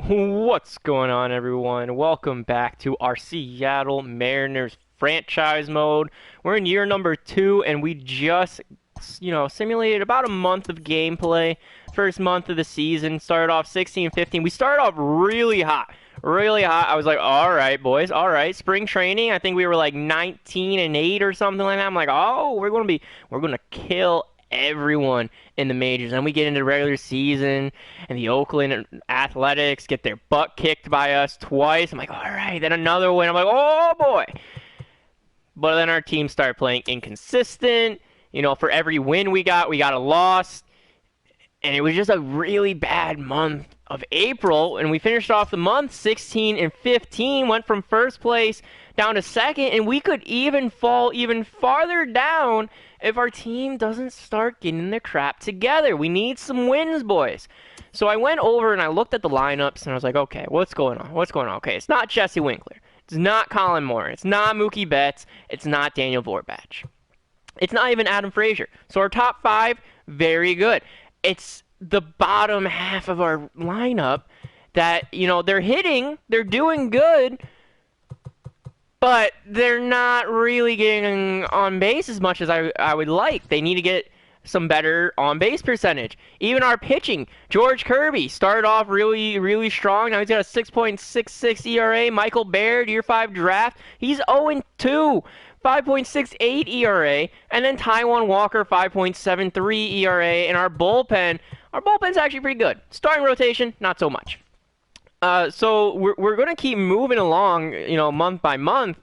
What's going on, everyone? Welcome back to our Seattle Mariners franchise mode. We're in year number 2, and we just, simulated about a month of gameplay. First month of the season, started off 16-15. We started off really hot, really hot. I was like, all right, boys, all right. Spring training, I think we were like 19-8 or something like that. I'm like, oh, we're gonna kill everyone in the majors. And we get into the regular season, and the Oakland Athletics get their butt kicked by us twice. I'm like, all right. Then another win. I'm like, oh boy. But then our team started playing inconsistent. For every win we got a loss. And it was just a really bad month of April. And we finished off the month 16-15, went from first place down to second, and we could even fall even farther down if our team doesn't start getting their crap together. We need some wins, boys. So I went over and I looked at the lineups, and I was like, okay, what's going on? What's going on? Okay, it's not Jesse Winkler. It's not Colin Moore. It's not Mookie Betts. It's not Daniel Vorbach. It's not even Adam Frazier. So our top 5, very good. It's the bottom half of our lineup that, they're hitting, they're doing good, but they're not really getting on base as much as I would like. They need to get some better on base percentage. Even our pitching, George Kirby started off really, really strong. Now he's got a 6.66 ERA. Michael Baird, year 5 draft, he's 0-2. 5.68 ERA, and then Taijuan Walker, 5.73 ERA, and our bullpen's actually pretty good. Starting rotation, not so much. So we're going to keep moving along, month by month,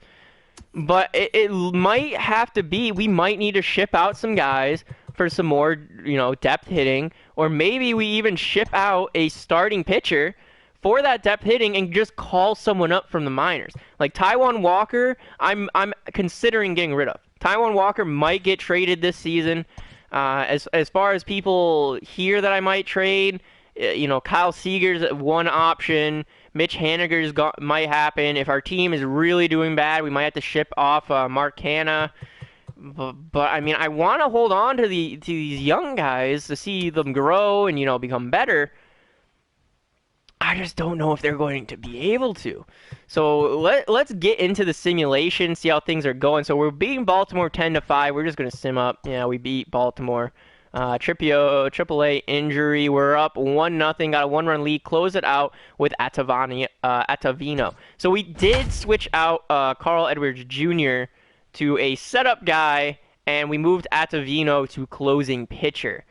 but it might have to be, we might need to ship out some guys for some more, depth hitting, or maybe we even ship out a starting pitcher for that depth hitting and just call someone up from the minors. Like Taijuan Walker, I'm considering getting rid of. Taijuan Walker might get traded this season. As far as people hear that I might trade, Kyle Seager's one option. Mitch Haniger's might happen. If our team is really doing bad, we might have to ship off Mark Canha. But I mean, I want to hold on to these young guys to see them grow and become better. I just don't know if they're going to be able to. So let's get into the simulation, see how things are going. So we're beating Baltimore 10-5. We're just going to sim up. Yeah, we beat Baltimore. AAA injury. We're up 1-0. Got a 1-run lead. Close it out with Ottavino. So we did switch out Carl Edwards Jr. to a setup guy, and we moved Ottavino to closing pitcher.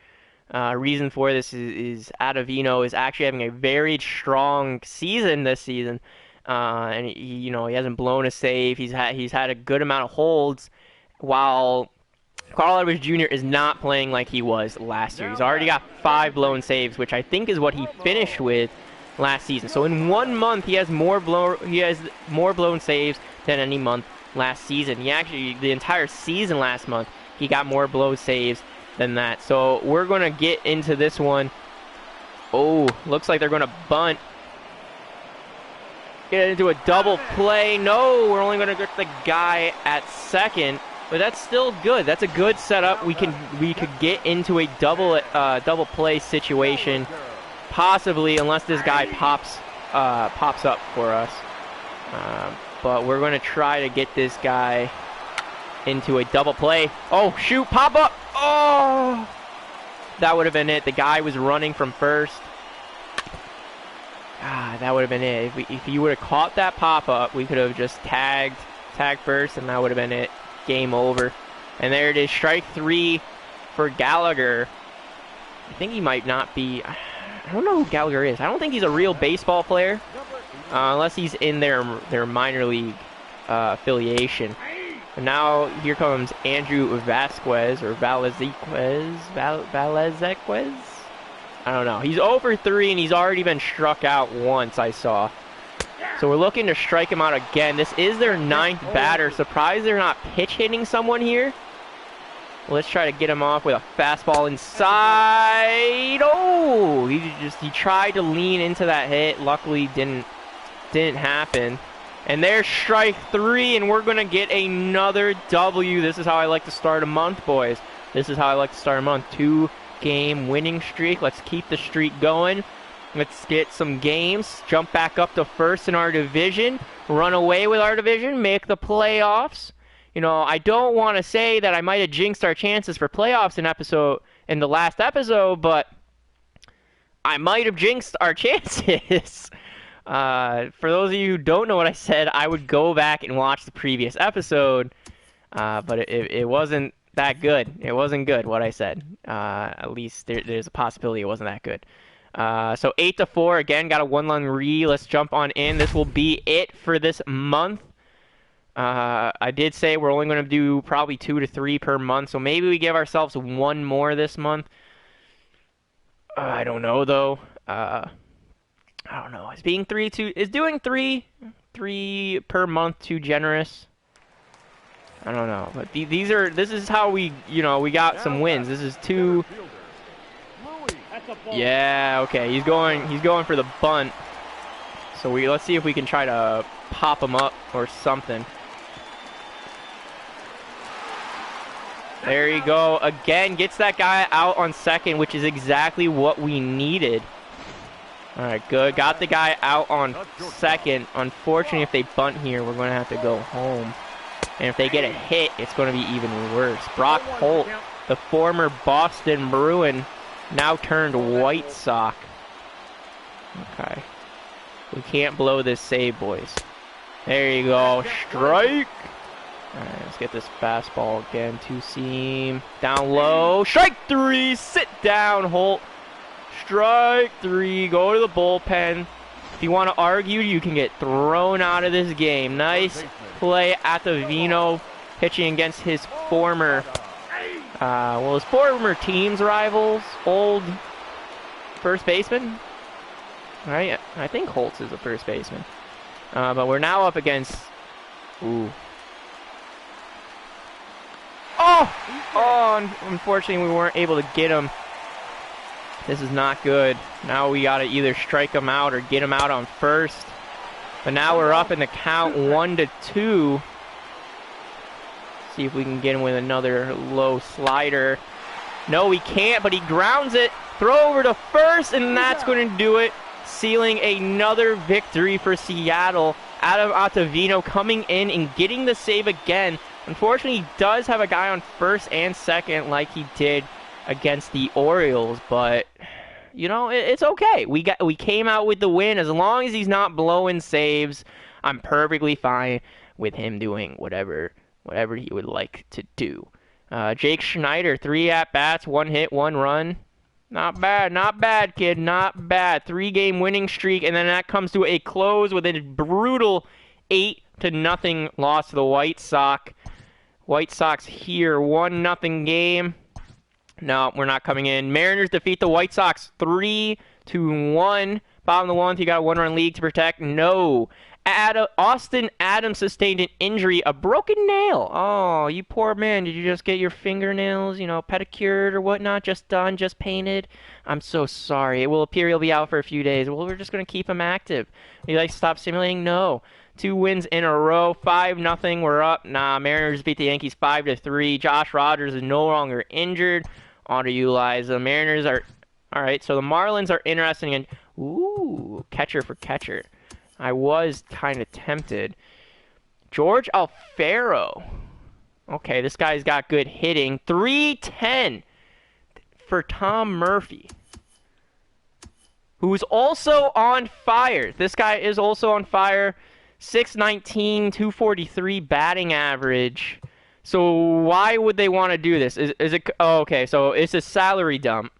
Reason for this is Ottavino is actually having a very strong season this season, and he hasn't blown a save. He's had a good amount of holds, while Carl Edwards Jr. is not playing like he was last year. He's already got 5 blown saves, which I think is what he finished with last season. So in 1 month, he has more blown saves than any month last season. The entire season last month, he got more blown saves than that. So we're going to get into this one. Oh, looks like they're going to bunt. Get into a double play. No, we're only going to get the guy at second, but that's still good. That's a good setup. We could get into a double play situation, possibly, unless this guy pops up for us. But we're going to try to get this guy into a double play. Oh, shoot, pop up. Oh, that would have been it. The guy was running from first. That would have been it. If you would have caught that pop-up, we could have just tagged first, and that would have been it. Game over. And there it is, strike 3 for Gallagher. I think he might not be... I don't know who Gallagher is. I don't think he's a real baseball player, unless he's in their minor league affiliation. And now here comes Andrew Vasquez, or Valazequez. I don't know. He's over 3, and he's already been struck out once, I saw. So we're looking to strike him out again. This is their 9th batter. Surprised they're not pitch hitting someone here. Let's try to get him off with a fastball inside. Oh, he tried to lean into that hit. Luckily, didn't happen. And there's strike 3, and we're going to get another W. This is how I like to start a month, boys. This is how I like to start a month. 2-game winning streak. Let's keep the streak going. Let's get some games, jump back up to first in our division, run away with our division, make the playoffs. You know, I don't want to say that I might have jinxed our chances for playoffs in the last episode, but I might have jinxed our chances. For those of you who don't know what I said, I would go back and watch the previous episode, but it wasn't that good. It wasn't good, what I said. At least there's a possibility it wasn't that good. So 8-4, again, got a 1-run lead. Let's jump on in. This will be it for this month. I did say we're only going to do probably 2 to 3 per month, so maybe we give ourselves one more this month. I don't know, though. I don't know. Is doing three per month too generous? I don't know. But this is how we got some wins. This is two. Yeah, okay. He's going for the bunt. So let's see if we can try to pop him up or something. There you go. Again, gets that guy out on second, which is exactly what we needed. All right, good. Got the guy out on second. Unfortunately, if they bunt here, we're going to have to go home. And if they get a hit, it's going to be even worse. Brock Holt, the former Boston Bruin, now turned White Sox. Okay. We can't blow this save, boys. There you go. Strike. All right, let's get this fastball again. Two-seam. Down low. Strike three. Sit down, Holt. Strike three. Go to the bullpen. If you want to argue, you can get thrown out of this game. Nice play at the Vino, pitching against his former team's rivals, old first baseman. Right? I think Holtz is a first baseman. But we're now up against... Ooh. Oh, unfortunately we weren't able to get him. This is not good. Now we got to either strike him out or get him out on first. But now we're up in the count 1-2. See if we can get him with another low slider. No, we can't, but he grounds it. Throw over to first, and that's going to do it. Sealing another victory for Seattle. Adam Ottavino coming in and getting the save again. Unfortunately, he does have a guy on first and second like he did against the Orioles, but you know, it's okay. We came out with the win. As long as he's not blowing saves, I'm perfectly fine with him doing whatever he would like to do. Jake Schneider, 3 at-bats, 1 hit, 1 run. Not bad, kid, not bad. 3-game winning streak, and then that comes to a close with a brutal 8-0 loss to the White Sox. White Sox here, 1-0 game. No, we're not coming in. Mariners defeat the White Sox 3-1. Bottom of the 1st, you got a 1-run lead to protect. No. Austin Adams sustained an injury, a broken nail. Oh, you poor man. Did you just get your fingernails, pedicured or whatnot? Just done, just painted? I'm so sorry. It will appear he'll be out for a few days. Well, we're just going to keep him active. Would you like to stop simulating? No. 2 wins in a row, 5-0. We're up. Nah, Mariners beat the Yankees 5-3. Josh Rogers is no longer injured. Underutilized. The Mariners are... All right, so the Marlins are interesting. And ooh, catcher for catcher. I was kind of tempted. George Alfaro. Okay, this guy's got good hitting. 310 for Tom Murphy, who's also on fire. This guy is also on fire. 619, 243 batting average. So why would they want to do this? Is it... Oh, okay, so it's a salary dump.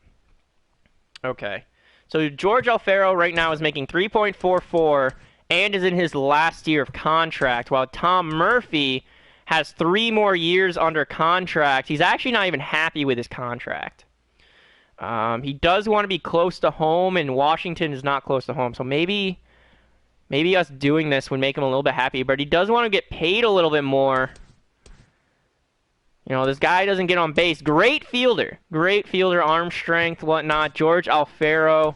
Okay. So George Alfaro right now is making 3.44 and is in his last year of contract, while Tom Murphy has 3 more years under contract. He's actually not even happy with his contract. He does want to be close to home, and Washington is not close to home. So maybe us doing this would make him a little bit happy, but he does want to get paid a little bit more. This guy doesn't get on base. Great fielder, arm strength, whatnot. George Alfaro.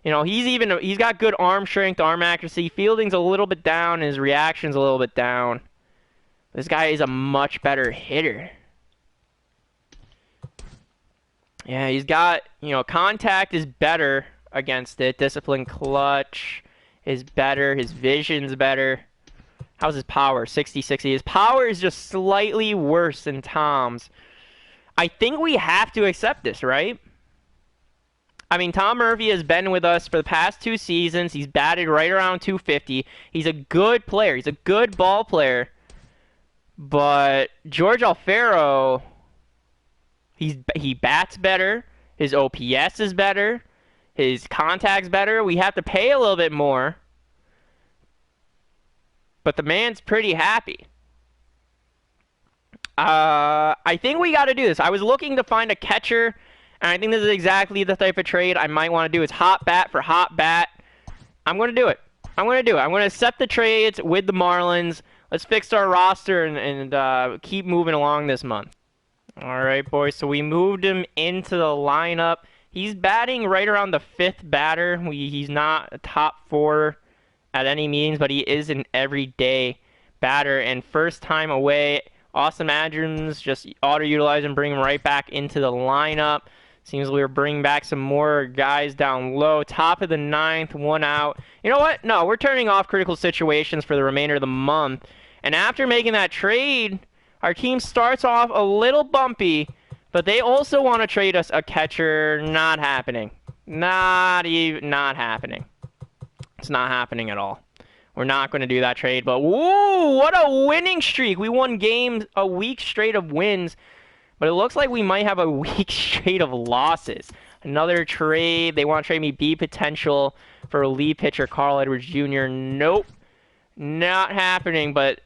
He's got good arm strength, arm accuracy. Fielding's a little bit down, his reaction's a little bit down. This guy is a much better hitter. Yeah, he's got, contact is better. against it. Discipline clutch is better. His vision's better. How's his power? 60-60. His power is just slightly worse than Tom's. I think we have to accept this, right? I mean, Tom Murphy has been with us for the past 2 seasons. He's batted right around 250. He's a good player. He's a good ball player. But George Alfaro, he bats better. His OPS is better. His contact's better. We have to pay a little bit more. But the man's pretty happy. I think we got to do this. I was looking to find a catcher, and I think this is exactly the type of trade I might want to do. It's hot bat for hot bat. I'm going to do it. I'm going to accept the trades with the Marlins. Let's fix our roster and keep moving along this month. All right, boys. So we moved him into the lineup. He's batting right around the 5th batter. He's not a top 4 at any means, but he is an everyday batter. And first time away, Austin Adams just auto-utilize and bring him right back into the lineup. Seems we're bringing back some more guys down low. Top of the 9th, 1 out. You know what? No, we're turning off critical situations for the remainder of the month. And after making that trade, our team starts off a little bumpy, but they also want to trade us a catcher. Not happening. Not happening. It's not happening at all. We're not going to do that trade, but whoa, what a winning streak. We won games, a week straight of wins, but it looks like we might have a week straight of losses. Another trade. They want to trade me B potential for lead pitcher Carl Edwards Jr. Nope. Not happening, but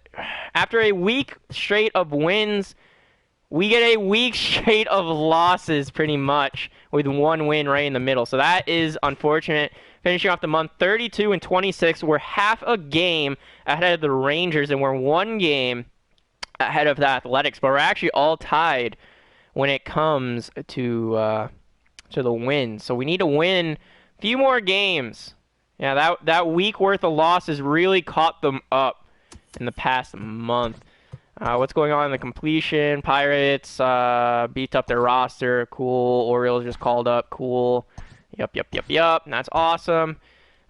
after a week straight of wins, we get a week straight of losses pretty much with 1 win right in the middle. So that is unfortunate. Finishing off the month 32-26. We're half a game ahead of the Rangers, and we're 1 game ahead of the Athletics. But we're actually all tied when it comes to the wins. So we need to win a few more games. Yeah, that week worth of losses really caught them up in the past month. What's going on in the completion? Pirates beat up their roster. Cool. Orioles just called up. Cool. Yup. That's awesome.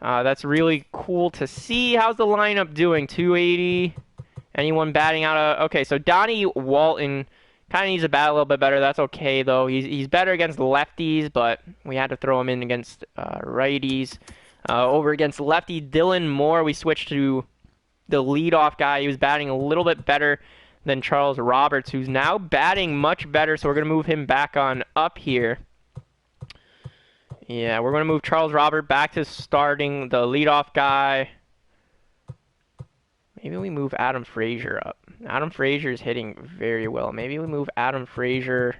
That's really cool to see. How's the lineup doing? 280. Anyone batting out? Okay, so Donnie Walton kind of needs to bat a little bit better. That's okay, though. He's better against lefties, but we had to throw him in against righties. Over against lefty Dylan Moore, we switched to the leadoff guy. He was batting a little bit better than Charles Roberts, who's now batting much better, so we're going to move him back on up here. Yeah, we're going to move Charles Robert back to starting the leadoff guy. Maybe we move Adam Frazier up. Adam Frazier is hitting very well. Maybe we move Adam Frazier.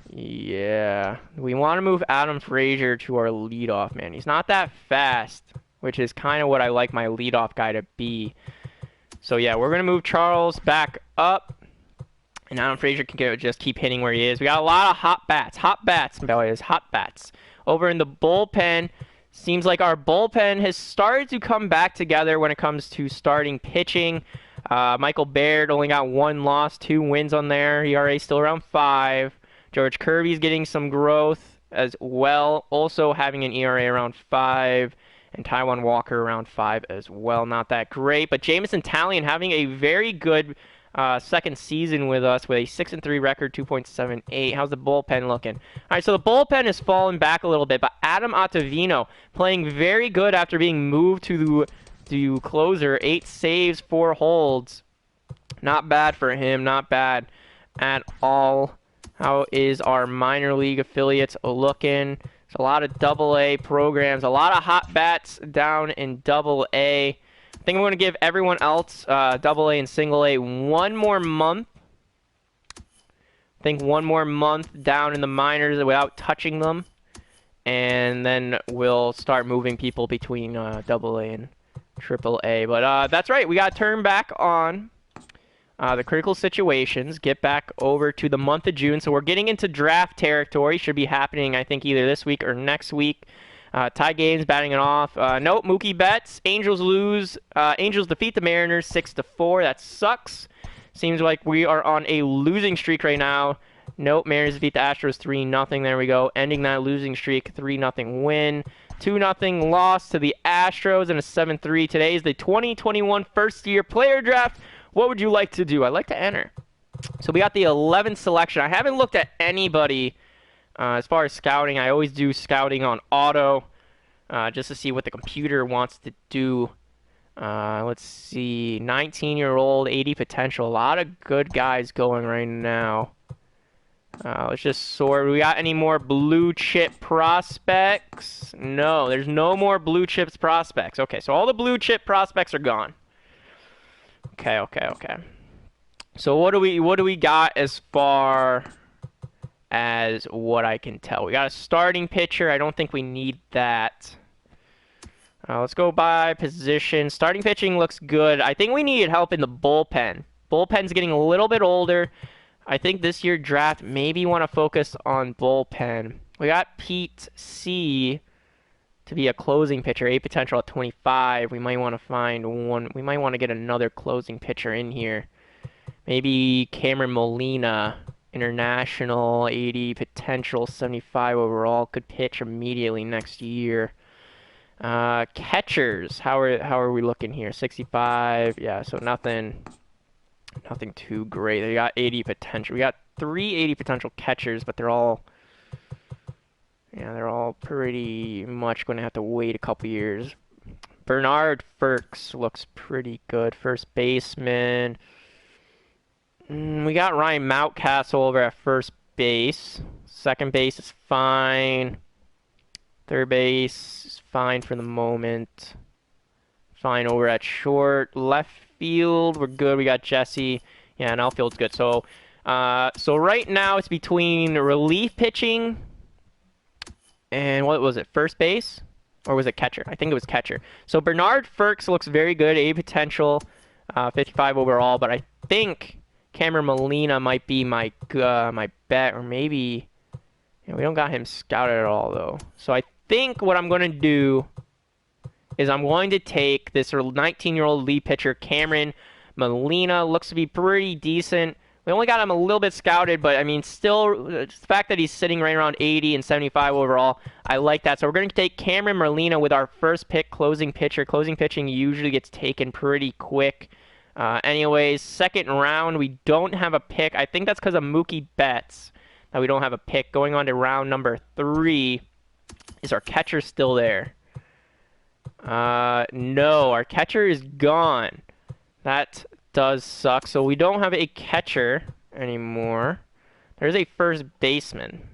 Yeah, we want to move Adam Frazier to our leadoff man. He's not that fast, which is kind of what I like my leadoff guy to be. So yeah, we're going to move Charles back up. And Adam Frazier can just keep hitting where he is. We got a lot of hot bats. Hot bats, boys. Hot bats. Over in the bullpen, seems like our bullpen has started to come back together when it comes to starting pitching. Michael Baird only got 1 loss, 2 wins on there. ERA still around 5. George Kirby's getting some growth as well. Also having an ERA around 5. And Taijuan Walker around 5 as well. Not that great. But Jameson Taillon having a very good second season with us with a 6-3 record, 2.78. How's the bullpen looking? All right, so the bullpen has fallen back a little bit, but Adam Ottavino playing very good after being moved to the closer. 8 saves, 4 holds. Not bad for him. Not bad at all. How is our minor league affiliates looking? There's a lot of AA programs, a lot of hot bats down in AA. I think I'm going to give everyone else, AA and single A, 1 more month. I think 1 more month down in the minors without touching them. And then we'll start moving people between AA and AAA. But that's right. We got to turn back on the critical situations. Get back over to the month of June. So we're getting into draft territory. Should be happening, I think, either this week or next week. Tie games, batting it off. Nope, Mookie Betts. Angels lose. Angels defeat the Mariners 6-4. That sucks. Seems like we are on a losing streak right now. Nope, Mariners defeat the Astros 3-0. There we go. Ending that losing streak, 3-0 win. 2-0 loss to the Astros in a 7-3. Today is the 2021 first-year player draft. What would you like to do? I'd like to enter. So we got the 11th selection. I haven't looked at anybody as far as scouting. I always do scouting on auto just to see what the computer wants to do. Let's see. 19-year-old, 80 potential. A lot of good guys going right now. Let's just sort. We got any more blue chip prospects? No, there's no more blue chips prospects. Okay, so all the blue chip prospects are gone. Okay. So what do we got as far as what I can tell? We got a starting pitcher. I don't think we need that. Let's go by position. Starting pitching looks good. I think we need help in the bullpen. Bullpen's getting a little bit older. I think this year draft maybe want to focus on bullpen. We got Pete C to be a closing pitcher, 8 potential at 25. We might want to find one. We might want to get another closing pitcher in here. Maybe Cameron Molina, international, 80 potential, 75 overall, could pitch immediately next year. Catchers, how are we looking here? 65, yeah, so nothing too great. They got 80 potential. We got 3 80 potential catchers, but they're all pretty much going to have to wait a couple years. Bernard Furks looks pretty good. First baseman. We got Ryan Mountcastle over at first base. Second base is fine. Third base is fine for the moment. Fine over at short. Left field, we're good. We got Jesse. Yeah, and outfield's good. So right now it's between relief pitching and what was it? First base? Or was it catcher? I think it was catcher. So Bernard Furks looks very good. A potential, 55 overall. But I think Cameron Molina might be my bet, or maybe we don't got him scouted at all though. So I think what I'm going to do is I'm going to take this 19-year-old lead pitcher, Cameron Molina. Looks to be pretty decent. We only got him a little bit scouted, but I mean, still, the fact that he's sitting right around 80 and 75 overall, I like that. So we're going to take Cameron Molina with our first pick, closing pitcher. Closing pitching usually gets taken pretty quick. Anyways, second round, we don't have a pick. I think that's because of Mookie Betts that we don't have a pick. Going on to round number 3, is our catcher still there? No, our catcher is gone. That does suck. So we don't have a catcher anymore. There's a first baseman.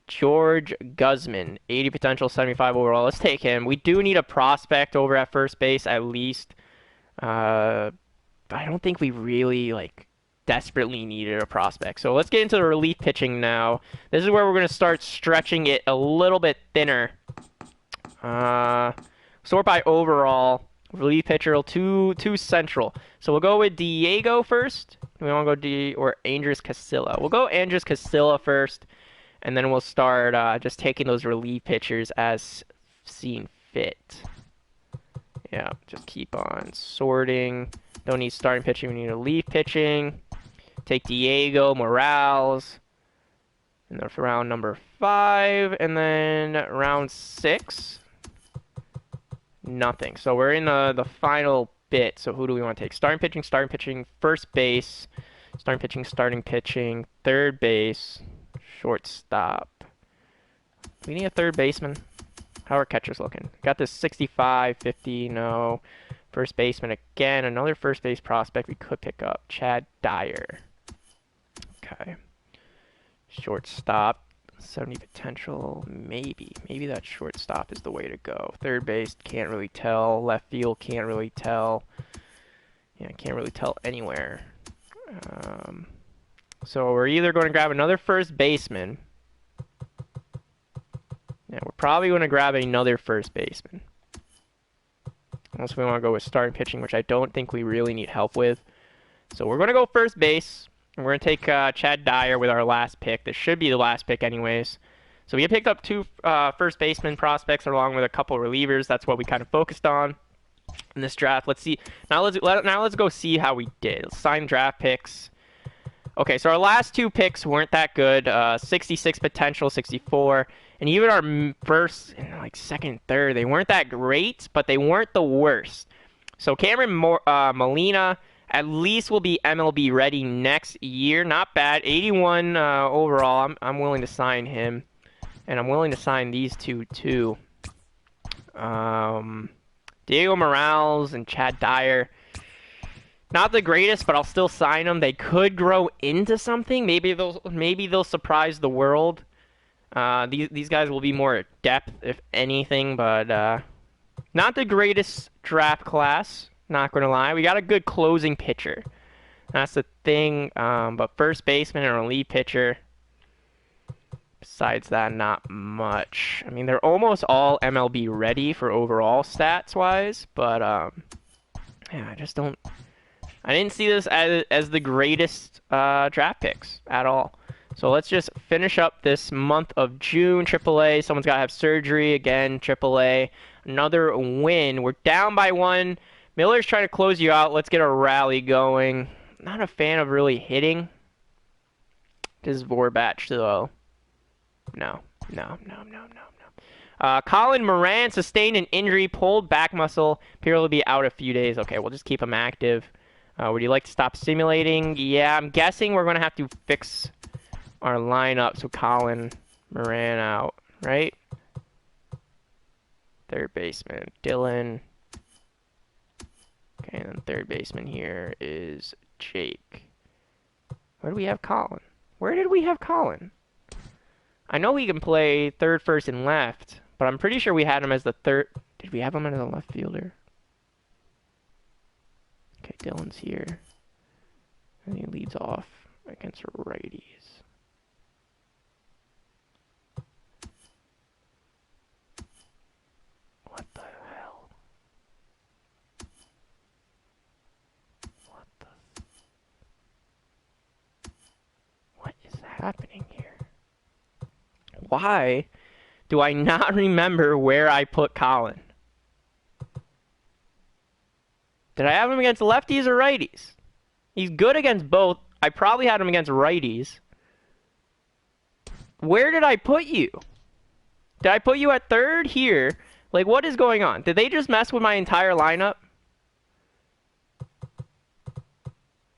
George Guzman, 80 potential, 75 overall. Let's take him. We do need a prospect over at first base at least. But I don't think we really desperately needed a prospect. So let's get into the relief pitching now. This is where we're going to start stretching it a little bit thinner. Sort by overall. Relief pitcher, too central. So we'll go with Diego first. We want to go or Andres Casilla. We'll go Andres Casilla first, and then we'll start just taking those relief pitchers as seen fit. Yeah, just keep on sorting. Don't need starting pitching, we need relief pitching. Take Diego Morales. And then for round number 5, and then round 6. Nothing. So we're in the final bit. So who do we want to take? Starting pitching, first base. Starting pitching, third base, shortstop. We need a third baseman. How are catchers looking? Got this 65, 50, no. First baseman again. Another first base prospect we could pick up. Chad Dyer. Okay. Shortstop. 70 potential, maybe that shortstop is the way to go. Third base, can't really tell. Left field, can't really tell. Yeah, can't really tell anywhere. So we're either going to grab another first baseman. Yeah, we're probably going to grab another first baseman. Unless we want to go with starting pitching, which I don't think we really need help with. So we're going to go first base. And we're going to take Chad Dyer with our last pick. This should be the last pick anyways. So we picked up 2 first baseman prospects along with a couple relievers. That's what we kind of focused on in this draft. Let's see. Now let's go see how we did. Let's sign draft picks. Okay, so our last two picks weren't that good. 66 potential, 64. And even our first, like second, third, they weren't that great, but they weren't the worst. So Cameron Molina at least will be MLB ready next year. Not bad. 81 overall. I'm willing to sign him. And I'm willing to sign these two too. Diego Morales and Chad Dyer. Not the greatest, but I'll still sign them. They could grow into something. Maybe they'll surprise the world. These guys will be more depth, if anything, but not the greatest draft class. Not gonna lie. We got a good closing pitcher. That's the thing. But first baseman and relief pitcher. Besides that, not much. I mean, they're almost all MLB ready for overall stats wise, but yeah, I just don't. I didn't see this as the greatest draft picks at all. So let's just finish up this month of June. AAA, someone's got to have surgery. Again, AAA, another win. We're down by 1. Miller's trying to close you out. Let's get a rally going. Not a fan of really hitting. This is Vorbatch, though. No. Colin Moran sustained an injury, pulled back muscle. Appear to be out a few days. Okay, we'll just keep him active. Would you like to stop simulating? Yeah, I'm guessing we're going to have to fix our lineup. So Colin Moran out, right? Third baseman, Dylan. Okay, and then third baseman here is Jake. Where do we have Colin? Where did we have Colin? I know he can play third, first, and left, but I'm pretty sure we had him as the third. Did we have him as a left fielder? Okay, Dylan's here. And he leads off against righties. What the hell? What is happening here? Why do I not remember where I put Colin? Did I have him against lefties or righties? He's good against both. I probably had him against righties. Where did I put you? Did I put you at third here? Like, what is going on? Did they just mess with my entire lineup?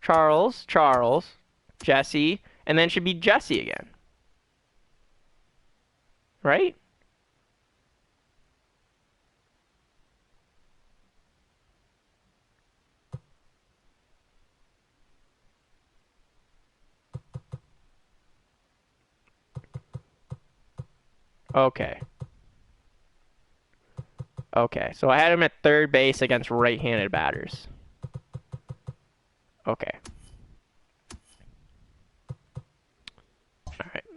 Charles, Jesse, and then should be Jesse again. Right? Okay. Okay, so I had him at third base against right-handed batters. Okay.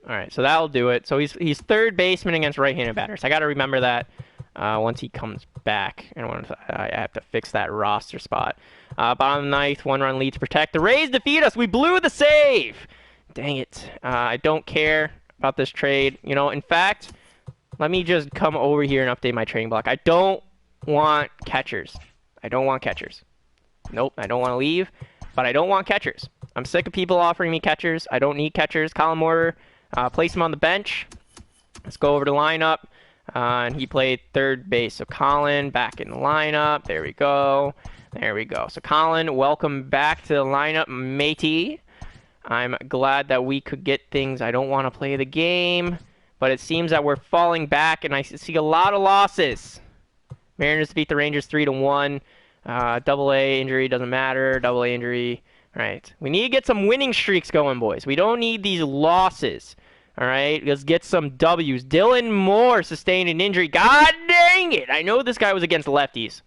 All right, so that'll do it. So he's third baseman against right-handed batters. I got to remember that once he comes back. And I have to fix that roster spot. Bottom of the ninth, 1-run lead to protect. The Rays defeat us. We blew the save. Dang it. I don't care about this trade. You know, in fact, let me just come over here and update my trading block. I don't want catchers. Nope, I don't want to leave, but I don't want catchers. I'm sick of people offering me catchers. I don't need catchers. Colin Mortar, place him on the bench. Let's go over to lineup. And he played third base. So Colin back in the lineup. There we go. So Colin, welcome back to the lineup, matey. I'm glad that we could get things. I don't want to play the game, but it seems that we're falling back, and I see a lot of losses. Mariners beat the Rangers 3-1. Double-A injury doesn't matter. Double-A injury. All right. We need to get some winning streaks going, boys. We don't need these losses. All right. Let's get some W's. Dylan Moore sustained an injury. God dang it. I know this guy was against lefties.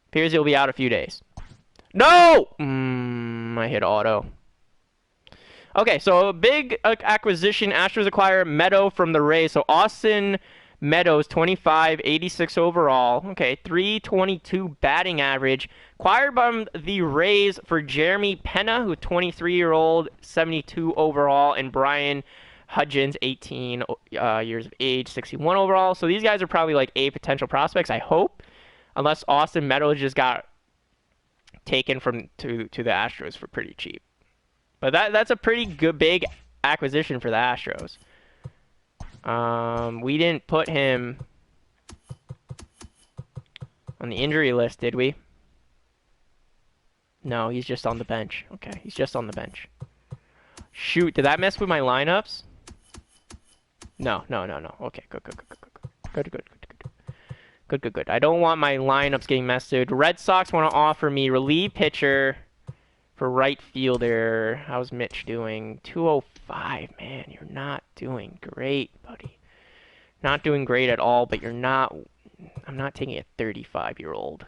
Appears he'll be out a few days. No! I hit auto. Okay, so a big acquisition. Astros acquire Meadow from the Rays. So Austin Meadows, 25, 86 overall. Okay, 322 batting average. Acquired by the Rays for Jeremy Pena, who 23-year-old, 72 overall, and Brian Hudgens, 18 years of age, 61 overall. So these guys are probably like A potential prospects, I hope. Unless Austin Meadows just got taken from to the Astros for pretty cheap. But that's a pretty good big acquisition for the Astros. We didn't put him on the injury list, did we? No, he's just on the bench. Okay, he's just on the bench. Shoot, did that mess with my lineups? No. Okay, good. I don't want my lineups getting messed with. Red Sox want to offer me relief pitcher for right fielder. How's Mitch doing? 205. Man, you're not doing great, buddy. Not doing great at all, but you're not... I'm not taking a 35-year-old.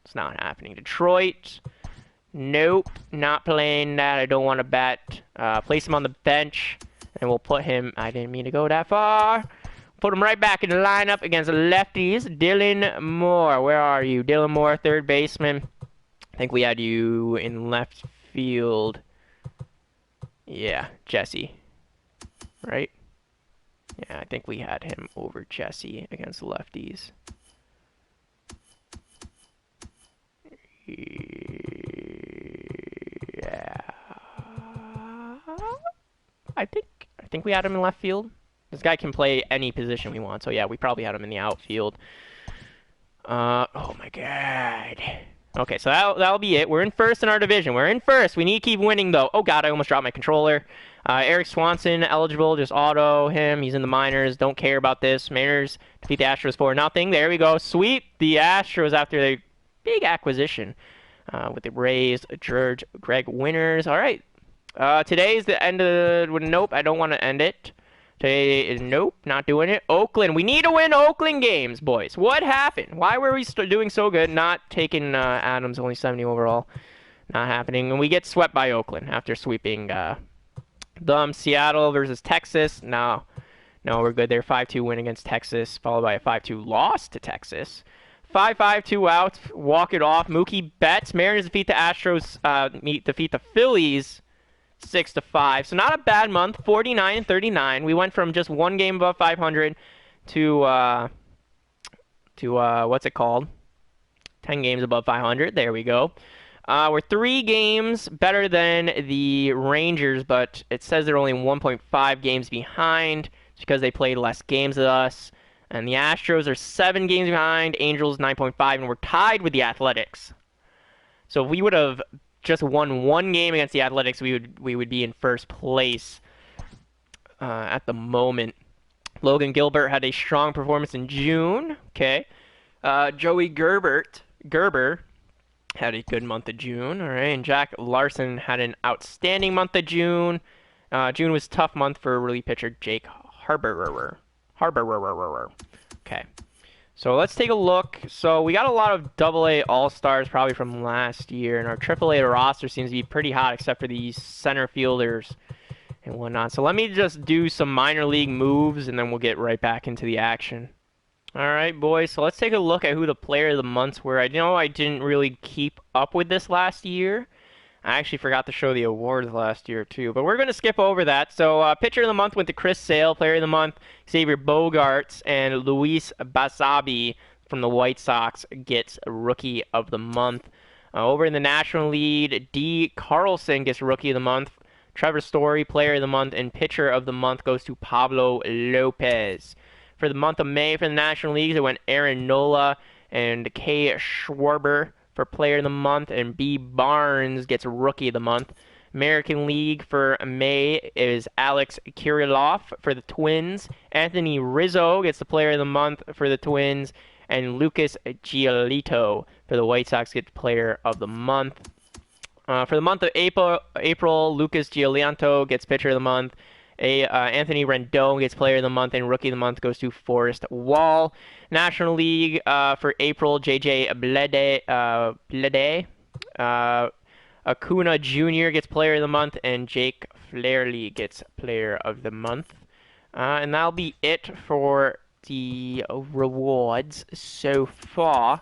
It's not happening. Detroit... Nope, not playing that. I don't want to bet. Place him on the bench, and we'll put him... I didn't mean to go that far. Put him right back in the lineup against the lefties. Dylan Moore. Where are you? Dylan Moore, third baseman. I think we had you in left field. Yeah, Jesse. Right? Yeah, I think we had him over Jesse against the lefties. Yeah. I think we had him in left field. This guy can play any position we want. So yeah, we probably had him in the outfield. Oh my god. Okay, so that'll be it. We're in first in our division. We're in first. We need to keep winning though. Oh god, I almost dropped my controller. Eric Swanson eligible, just auto him. He's in the minors. Don't care about this. Mariners defeat the Astros 4-0. There we go. Sweep the Astros after the big acquisition with the Rays, George, Greg winners. All right. Today is the end of... Nope, I don't want to end it. Today is... Nope, not doing it. Oakland. We need to win Oakland games, boys. What happened? Why were we doing so good? Not taking Adams, only 70 overall. Not happening. And we get swept by Oakland after sweeping them. Seattle versus Texas. No, we're good there. 5-2 win against Texas, followed by a 5-2 loss to Texas. 5-5, 2 outs, walk it off. Mookie Betts. Mariners defeat the Astros, defeat the Phillies 6-5. So not a bad month, 49-39. We went from just one game above 500 to what's it called? 10 games above 500. There we go. We're 3 games better than the Rangers, but it says they're only 1.5 games behind because they played less games than us. And the Astros are 7 games behind, Angels 9.5, and we're tied with the Athletics. So if we would have just won one game against the Athletics, we would be in first place at the moment. Logan Gilbert had a strong performance in June. Okay. Joey Gerber had a good month of June. All right. And Jack Larson had an outstanding month of June. June was a tough month for relief pitcher Jake Harberer. Okay. So let's take a look. So we got a lot of AA All-Stars probably from last year, and our AAA roster seems to be pretty hot except for these center fielders and whatnot. So let me just do some minor league moves, and then we'll get right back into the action. All right, boys. So let's take a look at who the player of the months were. I know I didn't really keep up with this last year. I actually forgot to show the awards last year, too. But we're going to skip over that. So, pitcher of the month went to Chris Sale. Player of the month, Xavier Bogaerts. And Luis Basabe from the White Sox gets Rookie of the Month. Over in the National League, D. Carlson gets Rookie of the Month. Trevor Story, Player of the Month. And Pitcher of the Month goes to Pablo Lopez. For the month of May for the National Leagues, it went Aaron Nola and Kay Schwarber for Player of the Month, and B. Barnes gets Rookie of the Month. American League for May is Alex Kirilloff for the Twins. Anthony Rizzo gets the Player of the Month for the Twins, and Lucas Giolito for the White Sox gets Player of the Month. For the month of April, Lucas Giolito gets Pitcher of the Month. Anthony Rendon gets Player of the Month, and Rookie of the Month goes to Forrest Wall. National League for April, J.J. Blede. Acuna Jr. gets Player of the Month, and Jake Flaherty gets Player of the Month. And that'll be it for the rewards so far.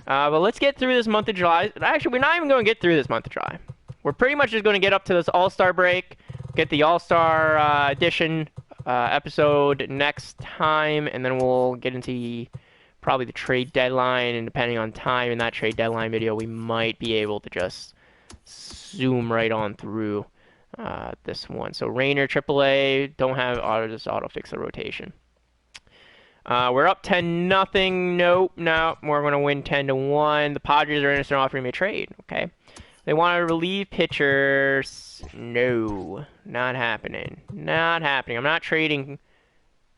But let's get through this month of July. Actually, we're not even going to get through this month of July. We're pretty much just going to get up to this All-Star break, get the All-Star edition episode next time, and then we'll get into the probably the trade deadline, and depending on time in that trade deadline video, we might be able to just zoom right on through this one. So Rainer, AAA, don't have auto, just auto fix the rotation. We're up 10-0. Nope, no, we're going to win 10-1. The Padres are interested in offering me a trade. Okay. They want to relieve pitchers. No, not happening. Not happening. I'm not trading,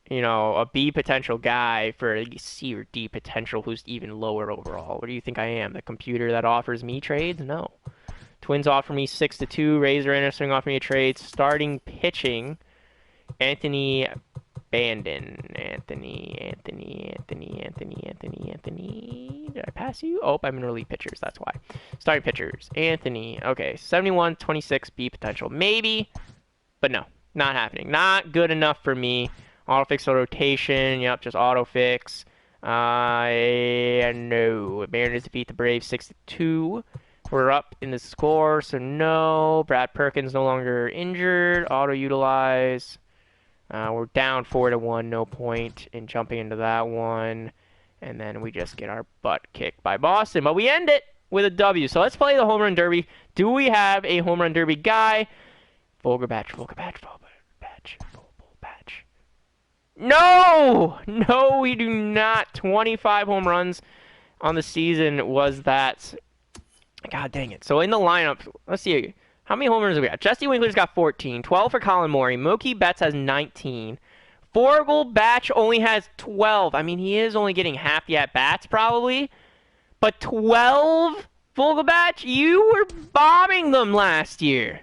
you know, a B potential guy for a C or D potential who's even lower overall. What do you think I am? The computer that offers me trades? No. Twins offer me 6-2. Rays are interested in offering me a trade. Starting pitching, Anthony Bandon. Anthony. Did I pass you? Oh, I'm in relief pitchers. That's why. Starting pitchers. Anthony. Okay, 71, 26 B potential. Maybe, but no. Not happening. Not good enough for me. Auto fix the rotation. Yep, just auto fix. No. Mariners defeat the Braves 6-2. We're up in the score, so no. Brad Perkins no longer injured. Auto utilize. We're down 4-1. No point in jumping into that one. And then we just get our butt kicked by Boston. But we end it with a W. So let's play the home run derby. Do we have a home run derby guy? Vogelbach. No! No, we do not. 25 home runs on the season was that. God dang it. So in the lineup, let's see. How many home runs do we got? Jesse Winkler's got 14. 12 for Colin Morey. Mookie Betts has 19. Vogelbach only has 12. I mean, he is only getting half the at-bats probably. But 12? Vogelbach, you were bombing them last year.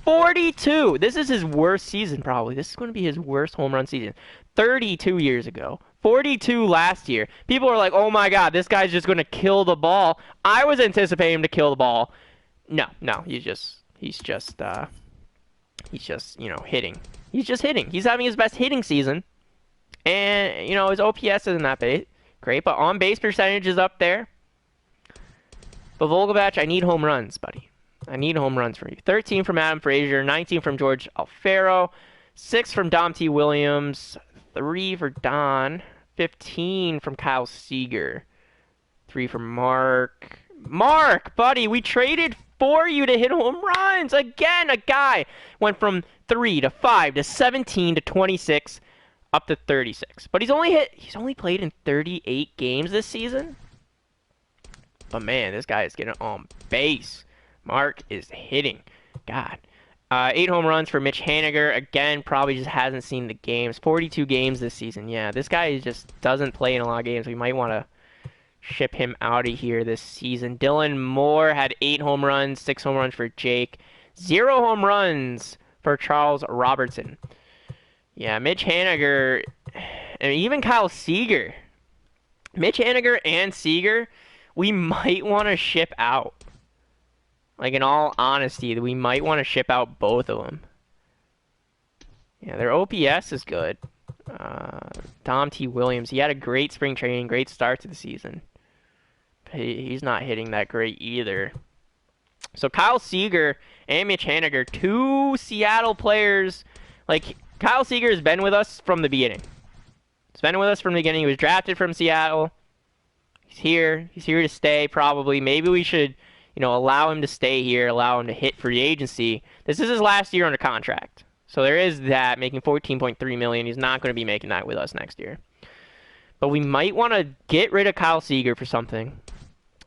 42. This is his worst season probably. This is going to be his worst home run season. 32 years ago. 42 last year. People are like, oh my god, this guy's just going to kill the ball. I was anticipating him to kill the ball. No, he's just, you know, hitting. He's just hitting. He's having his best hitting season. And, you know, his OPS isn't that great, but on-base percentage is up there. But Vogelbach, I need home runs, buddy. I need home runs from you. 13 from Adam Frazier, 19 from George Alfaro, 6 from Dom T. Williams, 3 for Don, 15 from Kyle Seager, 3 from Mark. Mark, buddy, we traded for you to hit home runs. Again, a guy went from 3 to 5 to 17 to 26 up to 36. But he's only played in 38 games this season. But man, this guy is getting on base. Mark is hitting. God. 8 home runs for Mitch Haniger. Again, probably just hasn't seen the games. 42 games this season. Yeah, this guy just doesn't play in a lot of games. We might want to ship him out of here this season. Dylan Moore had 8 home runs, 6 home runs for Jake. 0 home runs for Charles Robertson. Yeah, Mitch Haniger, and even Kyle Seager. Mitch Haniger and Seager, we might want to ship out. Like, in all honesty, we might want to ship out both of them. Yeah, their OPS is good. Dom T. Williams, he had a great spring training, great start to the season. He's not hitting that great either. So Kyle Seager and Mitch Haniger, 2 Seattle players. Like, Kyle Seager has been with us from the beginning. He's been with us from the beginning. He was drafted from Seattle. He's here. He's here to stay, probably. Maybe we should, you know, allow him to stay here, allow him to hit free agency. This is his last year under contract. So there is that, making $14.3 million. He's not going to be making that with us next year. But we might want to get rid of Kyle Seager for something.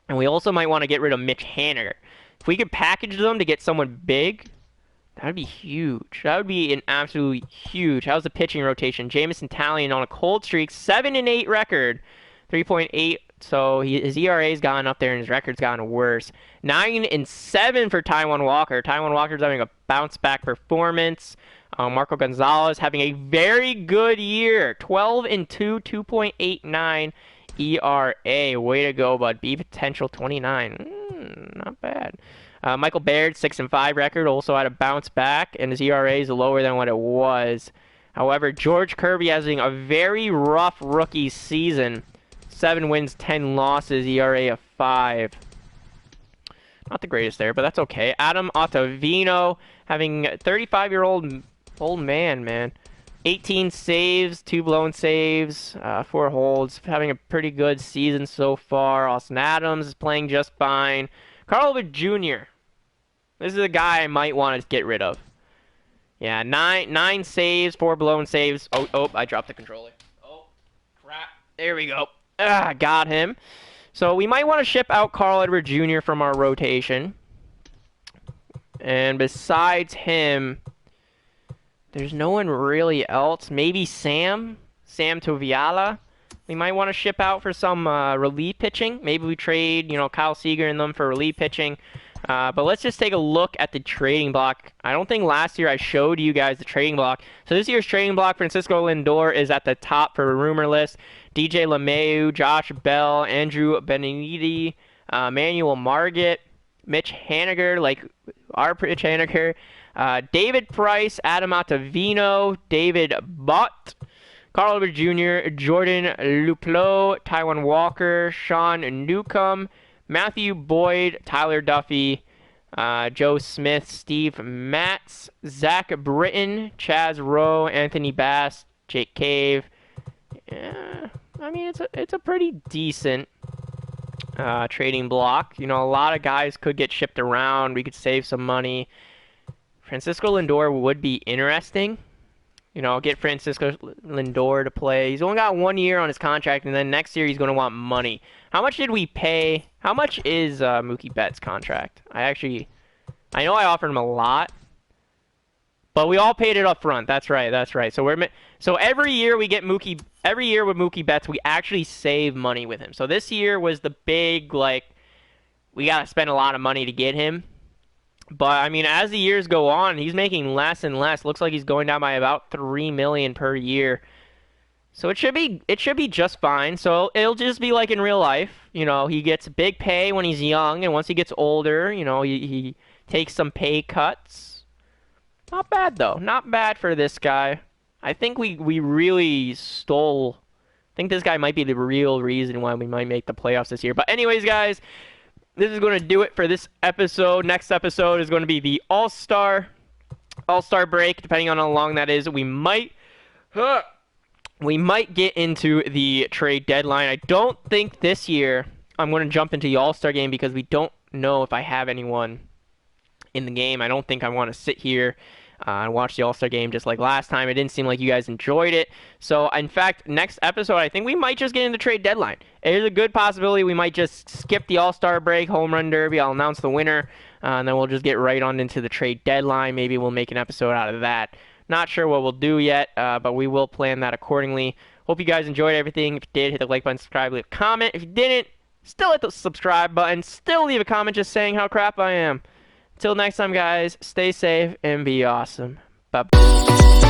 And we also might want to get rid of Mitch Haniger. If we could package them to get someone big, that would be huge. That would be an absolutely huge. How's the pitching rotation? Jamison Tallien on a cold streak, 7-8 record, 3.8. So his ERA's gone up there and his record's gotten worse. 9-7 for Taijuan Walker. Taijuan Walker's having a bounce back performance. Marco Gonzalez having a very good year. 12-2, 2.89 ERA. Way to go, bud. B potential 29. Not bad. Michael Baird, 6-5 record, also had a bounce back, and his ERA is lower than what it was. However, George Kirby having a very rough rookie season. 7 wins, 10 losses, ERA of 5. Not the greatest there, but that's okay. Adam Ottavino having 35-year-old man. 18 saves, 2 blown saves, 4 holds. Having a pretty good season so far. Austin Adams is playing just fine. Carl Wood Jr. This is a guy I might want to get rid of. Yeah, nine saves, 4 blown saves. Oh, I dropped the controller. Oh, crap. There we go. Got him. So we might want to ship out Carl Edward Jr. from our rotation. And besides him, there's no one really else. Maybe Sam Toviala. We might want to ship out for some relief pitching. Maybe we trade, Kyle Seager and them for relief pitching. But let's just take a look at the trading block. I don't think last year I showed you guys the trading block. So this year's trading block, Francisco Lindor is at the top for a rumor list. DJ LeMahieu, Josh Bell, Andrew Benintendi, Manuel Marget, Mitch Haniger, like our Mitch Haniger, David Price, Adam Ottavino, David Butt, Carl Albert Jr., Jordan Luplow, Taiwan Walker, Sean Newcomb, Matthew Boyd, Tyler Duffy, Joe Smith, Steve Matz, Zach Britton, Chaz Rowe, Anthony Bass, Jake Cave. Yeah, I mean, it's a pretty decent trading block. A lot of guys could get shipped around. We could save some money. Francisco Lindor would be interesting. Get Francisco Lindor to play. He's only got 1 year on his contract, and then next year he's going to want money. How much did we pay? How much is Mookie Betts' contract? I know I offered him a lot, but we all paid it up front. That's right. So every year we get Mookie. Every year with Mookie Betts, we actually save money with him. So this year was the big, we got to spend a lot of money to get him. But, I mean, as the years go on, he's making less and less. Looks like he's going down by about $3 million per year. So it should be just fine. So it'll just be like in real life. He gets big pay when he's young, and once he gets older, he takes some pay cuts. Not bad, though. Not bad for this guy. I think we really stole. I think this guy might be the real reason why we might make the playoffs this year. But anyways, guys, this is going to do it for this episode. Next episode is going to be the All-Star break. Depending on how long that is, we might get into the trade deadline. I don't think this year I'm going to jump into the All-Star game because we don't know if I have anyone in the game. I don't think I want to sit here and watch the All-Star game just like last time. It didn't seem like you guys enjoyed it. So, in fact, next episode, I think we might just get into trade deadline. There's a good possibility we might just skip the All-Star break, home run derby. I'll announce the winner, and then we'll just get right on into the trade deadline. Maybe we'll make an episode out of that. Not sure what we'll do yet, but we will plan that accordingly. Hope you guys enjoyed everything. If you did, hit the like button, subscribe, leave a comment. If you didn't, still hit the subscribe button. Still leave a comment just saying how crap I am. Until next time, guys, stay safe and be awesome. Bye-bye.